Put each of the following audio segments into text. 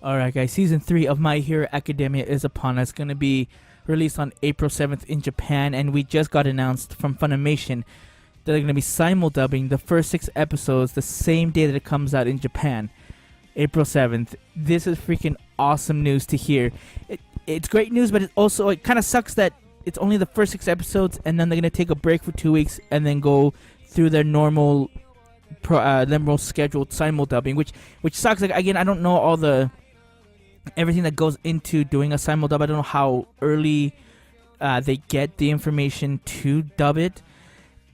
Alright guys, Season 3 of My Hero Academia is upon us. It's going to be released on April 7th in Japan, and we just got announced from Funimation that they're going to be simuldubbing the first 6 episodes the same day that it comes out in Japan, April 7th. This is freaking awesome news to hear. It's great news, but it kind of sucks that it's only the first 6 episodes, and then they're going to take a break for 2 weeks and then go through their normal scheduled simuldubbing, which sucks. Like, again, I don't know all the everything that goes into doing a simuldub. I don't know how early they get the information to dub it.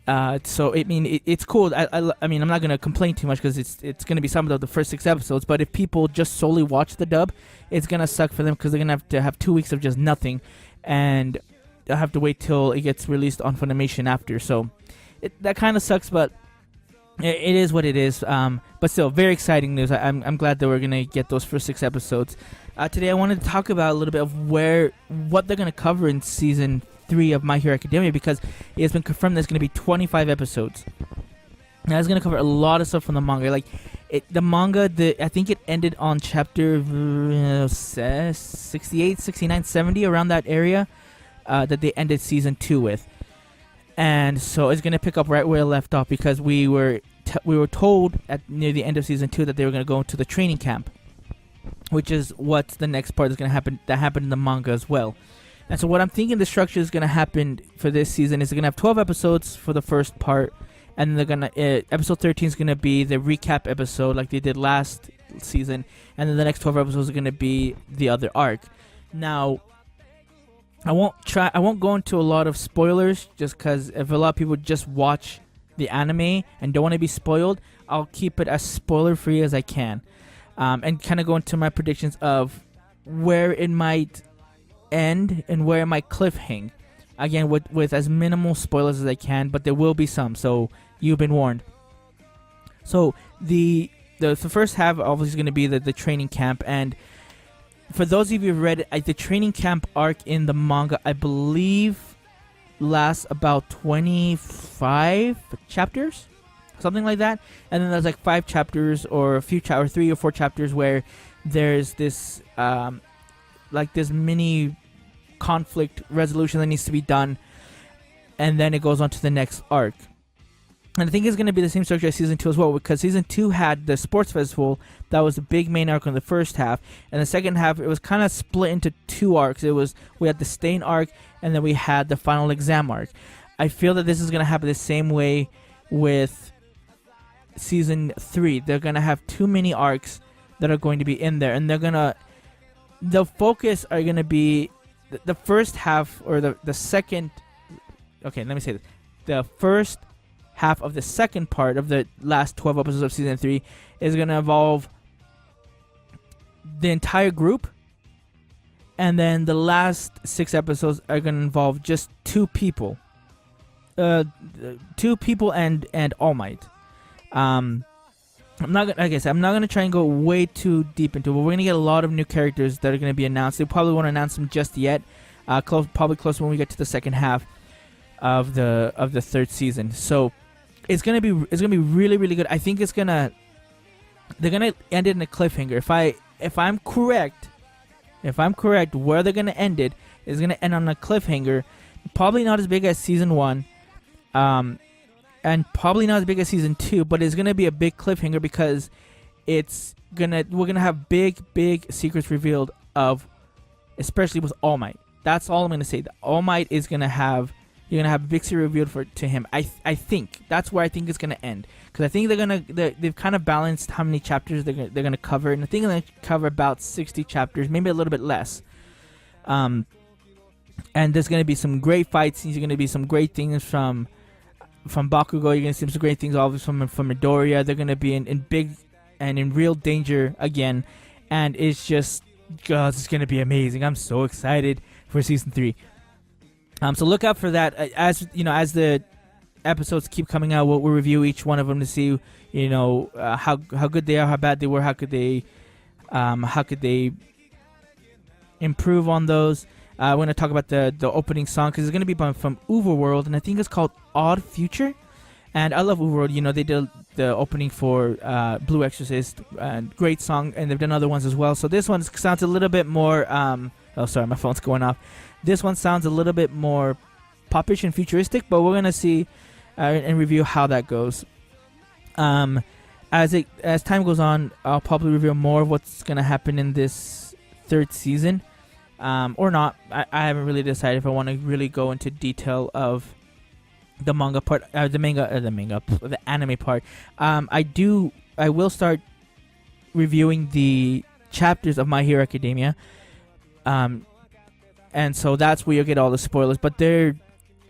So it's cool. I mean, I'm not gonna complain too much because it's gonna be some of the first 6 episodes. But if people just solely watch the dub, it's gonna suck for them because they're gonna have to have 2 weeks of just nothing, and they'll have to wait till it gets released on Funimation after. So that kind of sucks, but it is what it is. But still, very exciting news. I'm glad that we're gonna get those first 6 episodes. Today, I wanted to talk about a little bit of what they're gonna cover in season 3 of My Hero Academia, because it has been confirmed that it's gonna be 25 episodes. Now, it's gonna cover a lot of stuff from the manga. Like the manga, I think it ended on chapter 68, 69, 70, around that area that they ended season 2 with. And so it's gonna pick up right where it left off, because we were told near the end of season 2 that they were gonna go into the training camp, which is what's the next part that's gonna happen. That happened in the manga as well. And so what I'm thinking the structure is gonna happen for this season is they're gonna have 12 episodes for the first part, and they're gonna episode 13 is gonna be the recap episode like they did last season, and then the next 12 episodes are gonna be the other arc. Now, I won't go into a lot of spoilers, just because if a lot of people just watch the anime and don't want to be spoiled, I'll keep it as spoiler free as I can, and kind of go into my predictions of where it might end and where it might cliffhang. Again, with as minimal spoilers as I can, but there will be some, so you've been warned. So the first half obviously is going to be the training camp, and for those of you who've read it, the training camp arc in the manga, I believe, lasts about 25 chapters, something like that. And then there's like 5 chapters, or 3 or 4 chapters where there's this this mini conflict resolution that needs to be done, and then it goes on to the next arc. And I think it's going to be the same structure as Season 2 as well, because Season 2 had the sports festival. That was the big main arc in the first half. And the second half, it was kind of split into 2 arcs. We had the Stain arc, and then we had the final exam arc. I feel that this is going to happen the same way with Season 3. They're going to have too many arcs that are going to be in there. And the focus are going to be the first half, or the second... Okay, let me say this. The first half of the second part of the last 12 episodes of Season 3 is going to involve the entire group, and then the last 6 episodes are going to involve just 2 people. 2 people and All Might. I'm not gonna try and go way too deep into it, but we're gonna get a lot of new characters that are gonna be announced. They probably won't announce them just yet. Probably close when we get to the second half of the 3rd season. So it's gonna be really, really good. I think they're gonna end it in a cliffhanger. If I'm correct, where they're gonna end it is gonna end on a cliffhanger. Probably not as big as Season 1, and probably not as big as Season 2, but it's gonna be a big cliffhanger, because we're gonna have big secrets revealed of, especially with All Might. That's all I'm gonna say. All Might is gonna have. You're gonna have big secret revealed to him. I think that's where I think it's gonna end, because I think they've kind of balanced how many chapters they're gonna cover, and I think they're gonna cover about 60 chapters, maybe a little bit less. And there's gonna be some great fight scenes. There's gonna be some great things from Bakugo. You're gonna see some great things obviously from Midoriya. They're gonna be in big and in real danger again, and it's just, God, it's gonna be amazing. I'm so excited for Season 3. So look out for that. As the episodes keep coming out, we'll review each one of them to see, how good they are, how bad they were, how could they improve on those. We're gonna talk about the opening song, because it's gonna be from Overworld, and I think it's called Odd Future. And I love Uworld. You know, they did the opening for Blue Exorcist, great song, and they've done other ones as well. So this one sounds a little bit more. Oh, sorry, my phone's going off. This one sounds a little bit more popish and futuristic, but we're gonna see and review how that goes. As time goes on, I'll probably reveal more of what's gonna happen in this third season, or not. I haven't really decided if I want to really go into detail of the manga part, the anime part. I will start reviewing the chapters of My Hero Academia, and so that's where you'll get all the spoilers. But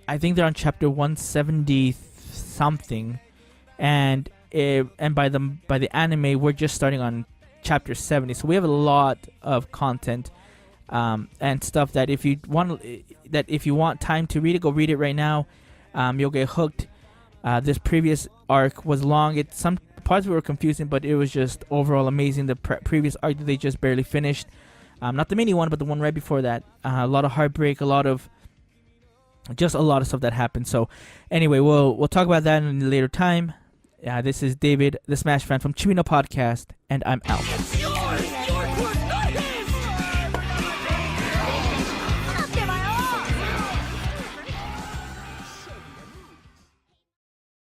I think they're on chapter 170 something, and by the anime we're just starting on chapter 70. So we have a lot of content and stuff that if you want time to read it, go read it right now. You'll get hooked. This previous arc was long. Some parts were confusing, but it was just overall amazing. The previous arc that they just barely finished, not the mini one, but the one right before that. A lot of heartbreak, a lot of stuff that happened. So anyway, we'll talk about that in a later time. This is David, the Smash fan from Chibi Podcast, and I'm out.